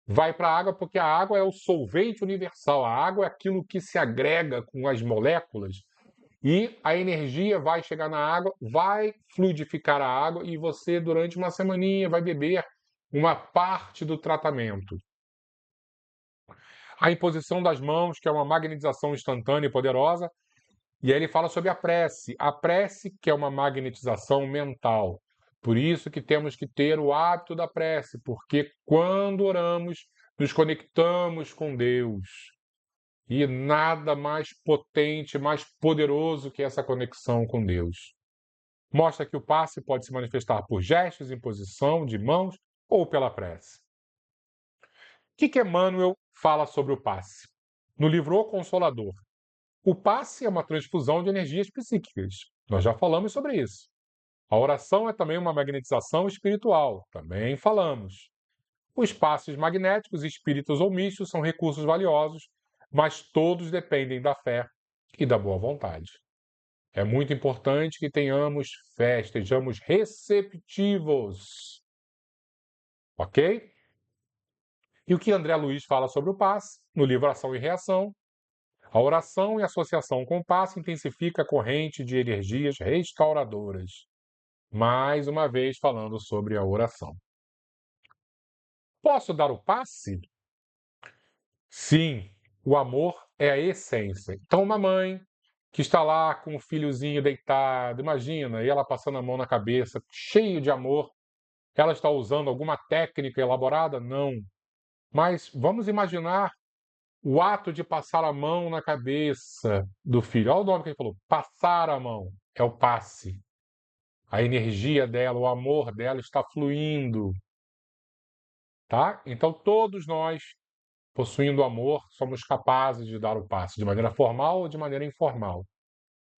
vai para a água, porque a água é o solvente universal. A água é aquilo que se agrega com as moléculas e a energia vai chegar na água, vai fluidificar a água e você, durante uma semaninha, vai beber uma parte do tratamento. A imposição das mãos, que é uma magnetização instantânea e poderosa, e aí ele fala sobre a prece que é uma magnetização mental. Por isso que temos que ter o hábito da prece, porque quando oramos, nos conectamos com Deus. E nada mais potente, mais poderoso que essa conexão com Deus. Mostra que o passe pode se manifestar por gestos, imposição de mãos ou pela prece. O que Emmanuel fala sobre o passe? No livro O Consolador. O passe é uma transfusão de energias psíquicas. Nós já falamos sobre isso. A oração é também uma magnetização espiritual, também falamos. Os passes magnéticos, espíritos ou mistos, são recursos valiosos, mas todos dependem da fé e da boa vontade. É muito importante que tenhamos fé, estejamos receptivos. Ok? E o que André Luiz fala sobre o passe, no livro Ação e Reação? A oração em associação com o passe intensifica a corrente de energias restauradoras. Mais uma vez falando sobre a oração. Posso dar o passe? Sim, o amor é a essência. Então, uma mãe que está lá com o filhozinho deitado, imagina, e ela passando a mão na cabeça, cheio de amor, ela está usando alguma técnica elaborada? Não. Mas vamos imaginar o ato de passar a mão na cabeça do filho. Olha o nome que ele falou: passar a mão. É o passe. A energia dela, o amor dela está fluindo. Tá? Então, todos nós, possuindo amor, somos capazes de dar o passe, de maneira formal ou de maneira informal.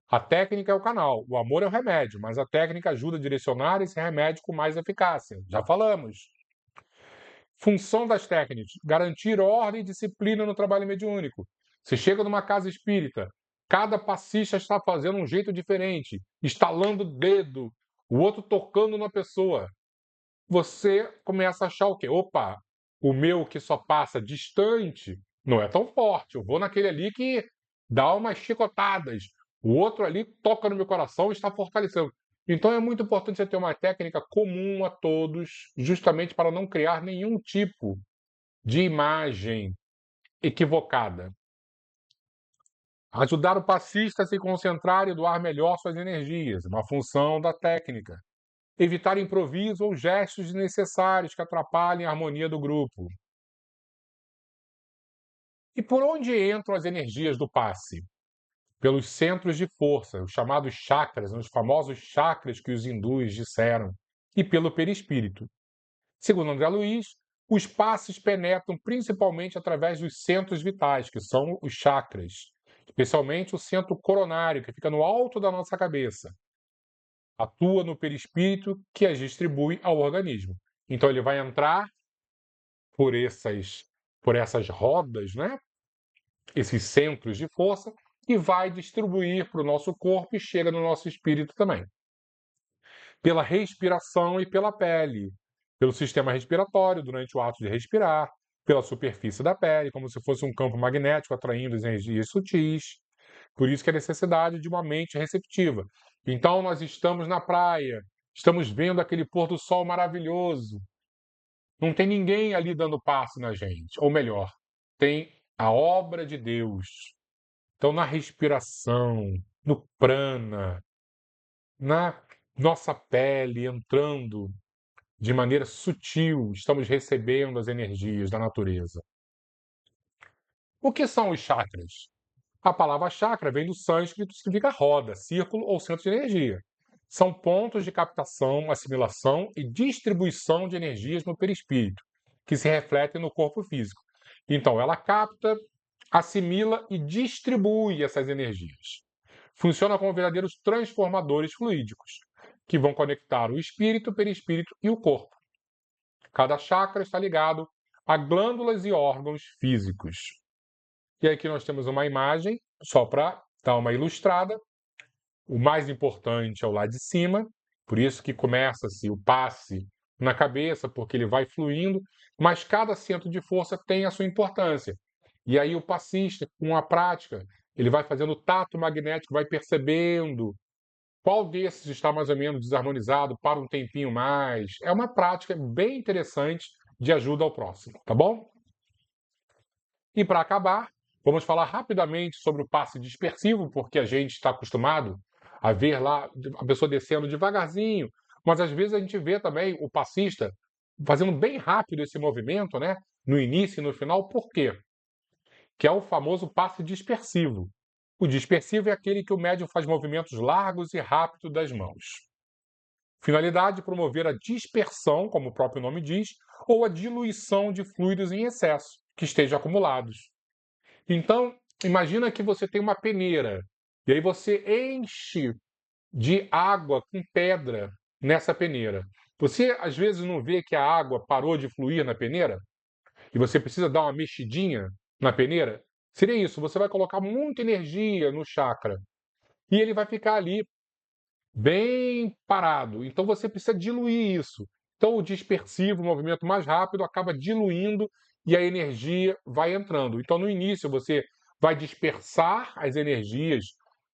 A técnica é o canal, o amor é o remédio, mas a técnica ajuda a direcionar esse remédio com mais eficácia. Já falamos. Função das técnicas: garantir ordem e disciplina no trabalho mediúnico. Você chega numa casa espírita, cada passista está fazendo um jeito diferente, estalando o dedo, o outro tocando na pessoa. Você começa a achar o quê? Opa, o meu que só passa distante não é tão forte. Eu vou naquele ali que dá umas chicotadas. O outro ali toca no meu coração e está fortalecendo. Então é muito importante você ter uma técnica comum a todos, justamente para não criar nenhum tipo de imagem equivocada. Ajudar o passista a se concentrar e doar melhor suas energias, uma função da técnica. Evitar improviso ou gestos desnecessários que atrapalhem a harmonia do grupo. E por onde entram as energias do passe? Pelos centros de força, os chamados chakras, os famosos chakras que os hindus disseram, e pelo perispírito. Segundo André Luiz, os passes penetram principalmente através dos centros vitais, que são os chakras, especialmente o centro coronário, que fica no alto da nossa cabeça. Atua no perispírito, que as distribui ao organismo. Então ele vai entrar por essas rodas, né? Esses centros de força, e vai distribuir para o nosso corpo e chega no nosso espírito também. Pela respiração e pela pele, pelo sistema respiratório durante o ato de respirar, pela superfície da pele, como se fosse um campo magnético atraindo as energias sutis. Por isso que a necessidade de uma mente receptiva. Então nós estamos na praia, estamos vendo aquele pôr do sol maravilhoso. Não tem ninguém ali dando passo na gente, ou melhor, tem a obra de Deus. Então, na respiração, no prana, na nossa pele entrando de maneira sutil, estamos recebendo as energias da natureza. O que são os chakras? A palavra chakra vem do sânscrito, significa roda, círculo ou centro de energia. São pontos de captação, assimilação e distribuição de energias no perispírito, que se refletem no corpo físico. Então, ela capta, assimila e distribui essas energias. Funciona como verdadeiros transformadores fluídicos, que vão conectar o espírito, o perispírito e o corpo. Cada chakra está ligado a glândulas e órgãos físicos. E aqui nós temos uma imagem, só para dar uma ilustrada. O mais importante é o lá de cima, por isso que começa-se o passe na cabeça, porque ele vai fluindo, mas cada centro de força tem a sua importância. E aí o passista, com a prática, ele vai fazendo o tato magnético, vai percebendo qual desses está mais ou menos desarmonizado para um tempinho mais. É uma prática bem interessante de ajuda ao próximo, tá bom? E para acabar, vamos falar rapidamente sobre o passe dispersivo, porque a gente está acostumado a ver lá a pessoa descendo devagarzinho, mas às vezes a gente vê também o passista fazendo bem rápido esse movimento, né? No início e no final, por quê? Que é o famoso passe dispersivo. O dispersivo é aquele que o médium faz movimentos largos e rápidos das mãos. Finalidade: promover a dispersão, como o próprio nome diz, ou a diluição de fluidos em excesso que estejam acumulados. Então, imagina que você tem uma peneira, e aí você enche de água com pedra nessa peneira. Você às vezes não vê que a água parou de fluir na peneira e você precisa dar uma mexidinha na peneira? Seria isso, você vai colocar muita energia no chakra e ele vai ficar ali bem parado. Então você precisa diluir isso. Então o dispersivo, o movimento mais rápido, acaba diluindo e a energia vai entrando. Então no início você vai dispersar as energias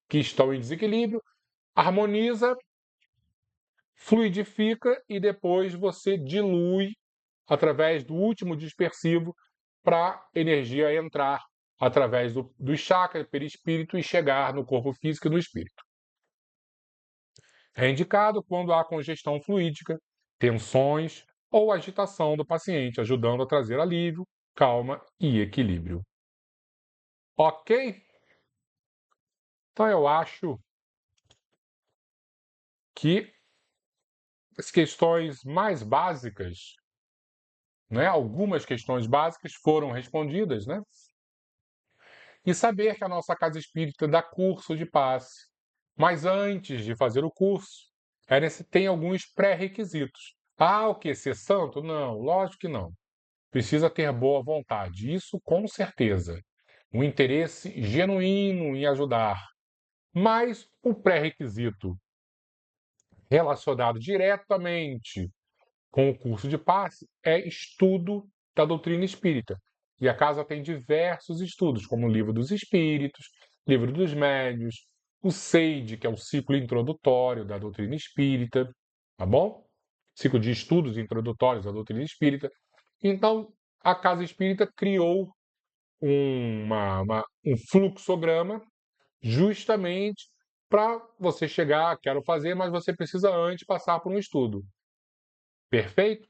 que estão em desequilíbrio, harmoniza, fluidifica e depois você dilui através do último dispersivo para a energia entrar através dos chakras, perispírito e chegar no corpo físico e no espírito. É indicado quando há congestão fluídica, tensões ou agitação do paciente, ajudando a trazer alívio, calma e equilíbrio. Ok? Então eu acho que as questões mais básicas, né, algumas questões básicas foram respondidas, né? E saber que a nossa casa espírita dá curso de passe. Mas antes de fazer o curso, tem alguns pré-requisitos. Ah, o que? Ser santo? Não, lógico que não. Precisa ter boa vontade, isso com certeza. Um interesse genuíno em ajudar. Mas o pré-requisito relacionado diretamente com o curso de passe é estudo da doutrina espírita. E a casa tem diversos estudos, como o Livro dos Espíritos, Livro dos Médios, o SEID, que é o ciclo introdutório da doutrina espírita, tá bom? Ciclo de estudos introdutórios da doutrina espírita. Então, a Casa Espírita criou um fluxograma justamente para você chegar, quero fazer, mas você precisa antes passar por um estudo. Perfeito?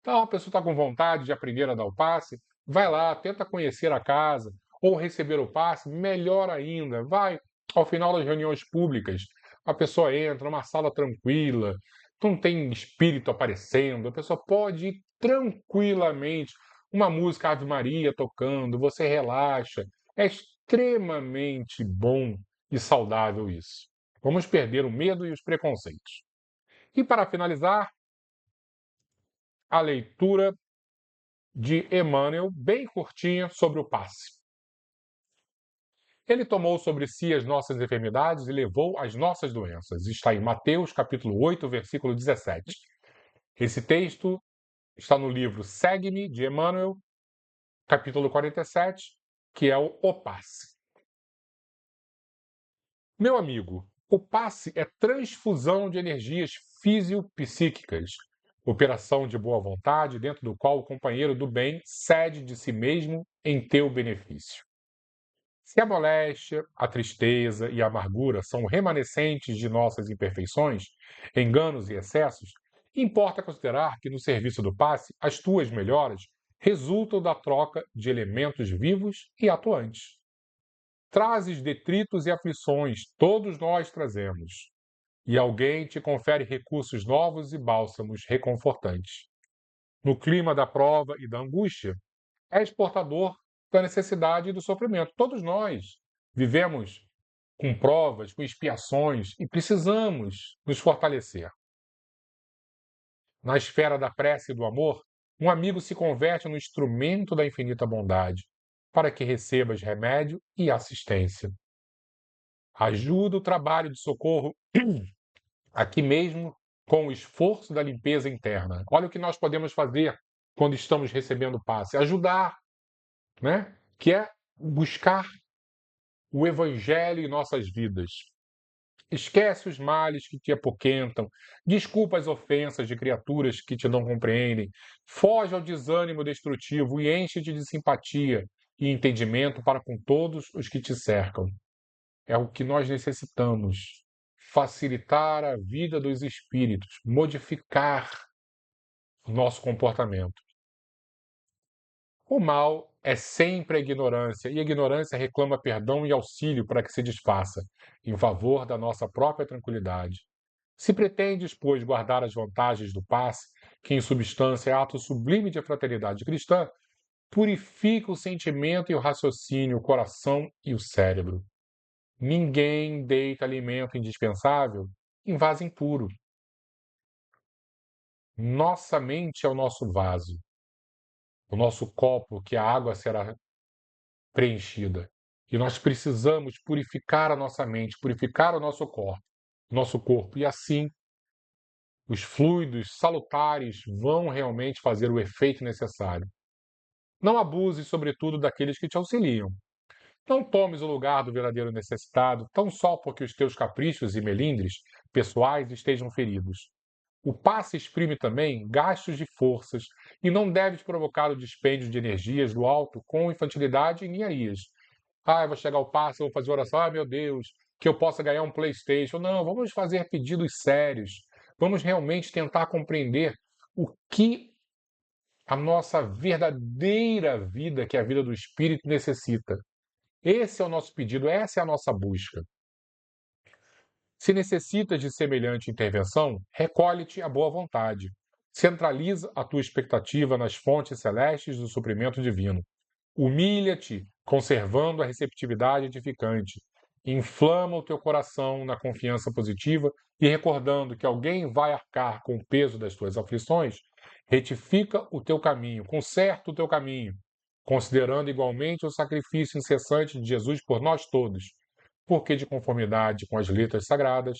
Então, a pessoa está com vontade de aprender a dar o passe, vai lá, tenta conhecer a casa, ou receber o passe, melhor ainda, vai ao final das reuniões públicas, a pessoa entra numa sala tranquila, não tem espírito aparecendo, a pessoa pode ir tranquilamente, uma música Ave Maria tocando, você relaxa. É extremamente bom e saudável isso. Vamos perder o medo e os preconceitos. E para finalizar, a leitura de Emmanuel, bem curtinha, sobre o passe. Ele tomou sobre si as nossas enfermidades e levou as nossas doenças. Está em Mateus, capítulo 8, versículo 17. Esse texto está no livro Segue-me, de Emmanuel, capítulo 47, que é o Passe. Meu amigo, o passe é transfusão de energias fisiopsíquicas, operação de boa vontade dentro do qual o companheiro do bem cede de si mesmo em teu benefício. Se a moléstia, a tristeza e a amargura são remanescentes de nossas imperfeições, enganos e excessos, importa considerar que no serviço do passe as tuas melhoras resultam da troca de elementos vivos e atuantes. Trazes detritos e aflições, todos nós trazemos, e alguém te confere recursos novos e bálsamos reconfortantes. No clima da prova e da angústia, és portador da necessidade e do sofrimento. Todos nós vivemos com provas, com expiações e precisamos nos fortalecer. Na esfera da prece e do amor, um amigo se converte no instrumento da infinita bondade, para que recebas remédio e assistência. Ajuda o trabalho de socorro aqui mesmo com o esforço da limpeza interna. Olha o que nós podemos fazer quando estamos recebendo passe, ajudar, né? Que é buscar o evangelho em nossas vidas. Esquece os males que te apoquentam, desculpa as ofensas de criaturas que te não compreendem, foge ao desânimo destrutivo e enche-te de simpatia e entendimento para com todos os que te cercam. É o que nós necessitamos. Facilitar a vida dos espíritos, modificar o nosso comportamento. O mal é sempre a ignorância, e a ignorância reclama perdão e auxílio para que se desfaça, em favor da nossa própria tranquilidade. Se pretendes, pois, guardar as vantagens do passe, que em substância é ato sublime de fraternidade cristã, purifica o sentimento e o raciocínio, o coração e o cérebro. Ninguém deita alimento indispensável em vaso impuro. Nossa mente é o nosso vaso, o nosso copo que a água será preenchida. E nós precisamos purificar a nossa mente, purificar o nosso corpo, e assim os fluidos salutares vão realmente fazer o efeito necessário. Não abuse, sobretudo, daqueles que te auxiliam. Não tomes o lugar do verdadeiro necessitado, tão só porque os teus caprichos e melindres pessoais estejam feridos. O passe exprime também gastos de forças e não deves provocar o dispêndio de energias do alto com infantilidade e ninharias. Eu vou chegar ao passe, eu vou fazer oração, meu Deus, que eu possa ganhar um PlayStation. Não, vamos fazer pedidos sérios. Vamos realmente tentar compreender o que a nossa verdadeira vida, que é a vida do Espírito, necessita. Esse é o nosso pedido, essa é a nossa busca. Se necessitas de semelhante intervenção, recolhe-te à boa vontade. Centraliza a tua expectativa nas fontes celestes do suprimento divino. Humilha-te, conservando a receptividade edificante. Inflama o teu coração na confiança positiva e recordando que alguém vai arcar com o peso das tuas aflições, retifica o teu caminho, conserta o teu caminho, considerando igualmente o sacrifício incessante de Jesus por nós todos, porque de conformidade com as letras sagradas,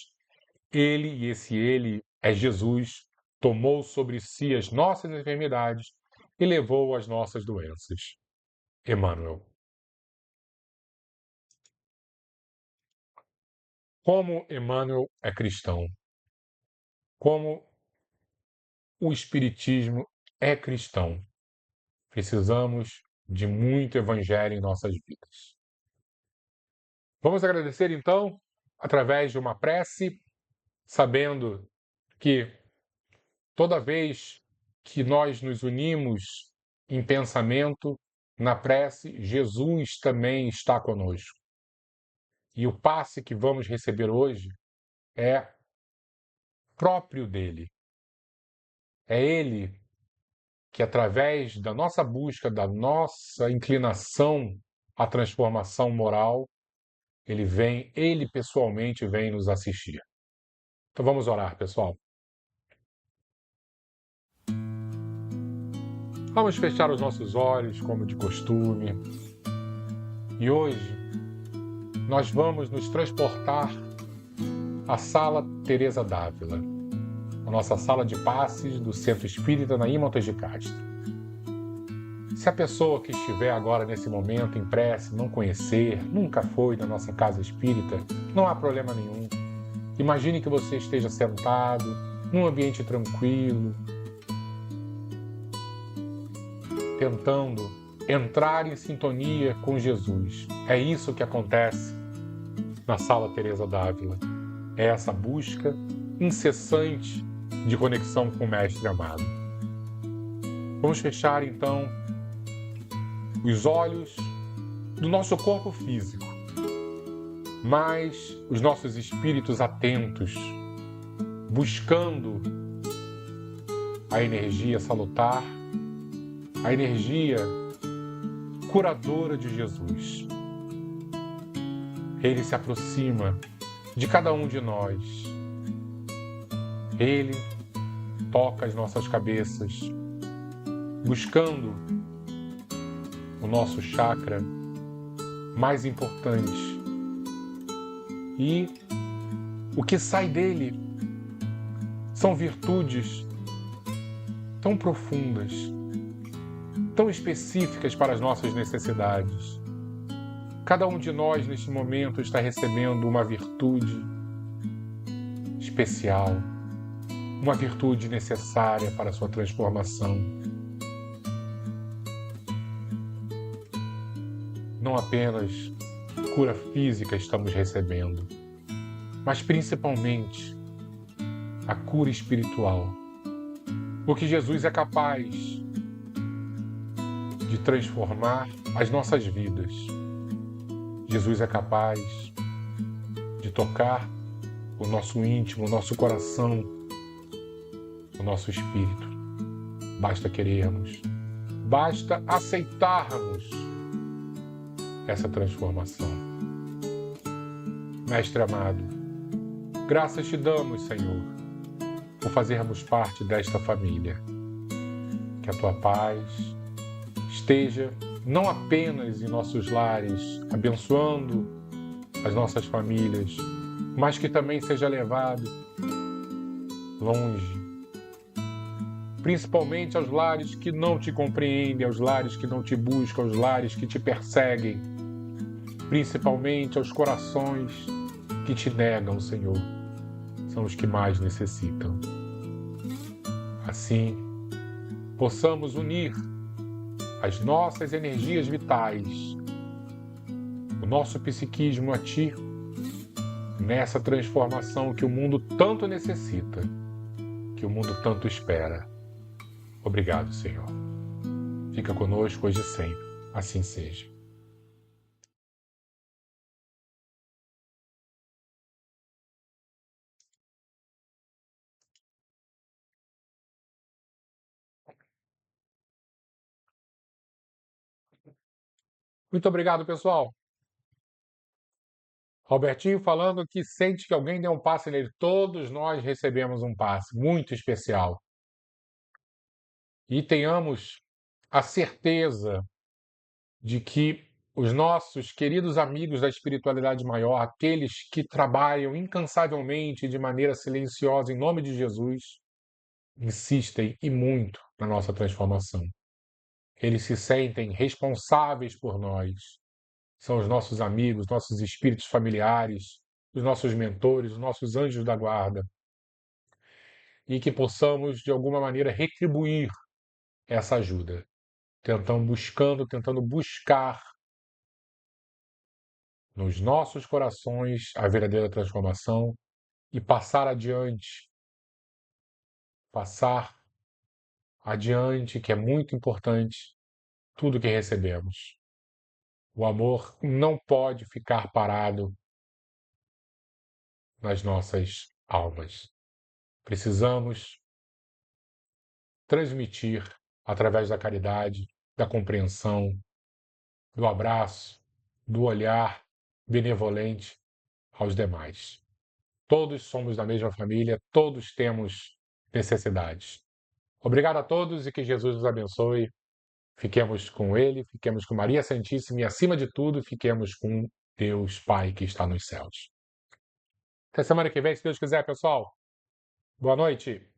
ele, e esse ele é Jesus, tomou sobre si as nossas enfermidades e levou as nossas doenças. Emmanuel. Como Emmanuel é cristão, como o Espiritismo é cristão, precisamos de muito evangelho em nossas vidas. Vamos agradecer então, através de uma prece, sabendo que toda vez que nós nos unimos em pensamento, na prece, Jesus também está conosco. E o passe que vamos receber hoje é próprio dele. É ele que, através da nossa busca, da nossa inclinação à transformação moral, ele pessoalmente vem nos assistir. Então vamos orar, pessoal. Vamos fechar os nossos olhos, como de costume. E hoje nós vamos nos transportar à Sala Teresa d'Ávila, a nossa sala de passes do Centro Espírita Naim Montes de Castro. Se a pessoa que estiver agora nesse momento em prece não conhecer, nunca foi na nossa casa espírita, não há problema nenhum. Imagine que você esteja sentado, num ambiente tranquilo, tentando entrar em sintonia com Jesus. É isso que acontece na Sala Teresa d'Ávila. É essa busca incessante de conexão com o Mestre amado. Vamos fechar então os olhos do nosso corpo físico, mas os nossos espíritos atentos, buscando a energia salutar, a energia curadora de Jesus. Ele se aproxima de cada um de nós. Ele toca as nossas cabeças, buscando o nosso chakra mais importante. E o que sai dele são virtudes tão profundas, tão específicas para as nossas necessidades. Cada um de nós, neste momento, está recebendo uma virtude especial, uma virtude necessária para a sua transformação. Não apenas cura física estamos recebendo, mas principalmente a cura espiritual. Porque Jesus é capaz de transformar as nossas vidas. Jesus é capaz de tocar o nosso íntimo, o nosso coração, o nosso espírito. Basta querermos, basta aceitarmos essa transformação. Mestre amado, graças te damos, Senhor, por fazermos parte desta família. Que a tua paz esteja não apenas em nossos lares, abençoando as nossas famílias, mas que também seja levado longe, principalmente aos lares que não te compreendem, aos lares que não te buscam, aos lares que te perseguem, principalmente aos corações que te negam, Senhor, são os que mais necessitam. Assim, possamos unir as nossas energias vitais, o nosso psiquismo a Ti, nessa transformação que o mundo tanto necessita, que o mundo tanto espera. Obrigado, Senhor. Fica conosco hoje e sempre. Assim seja. Muito obrigado, pessoal. Robertinho falando que sente que alguém deu um passe nele. Todos nós recebemos um passe muito especial. E tenhamos a certeza de que os nossos queridos amigos da espiritualidade maior, aqueles que trabalham incansavelmente de maneira silenciosa em nome de Jesus, insistem e muito na nossa transformação. Eles se sentem responsáveis por nós. São os nossos amigos, nossos espíritos familiares, os nossos mentores, os nossos anjos da guarda. E que possamos, de alguma maneira, retribuir essa ajuda, tentando buscar nos nossos corações a verdadeira transformação e passar adiante, que é muito importante, tudo que recebemos. O amor não pode ficar parado nas nossas almas. Precisamos transmitir através da caridade, da compreensão, do abraço, do olhar benevolente aos demais. Todos somos da mesma família, todos temos necessidades. Obrigado a todos e que Jesus nos abençoe. Fiquemos com Ele, fiquemos com Maria Santíssima e, acima de tudo, fiquemos com Deus Pai que está nos céus. Até semana que vem, se Deus quiser, pessoal. Boa noite.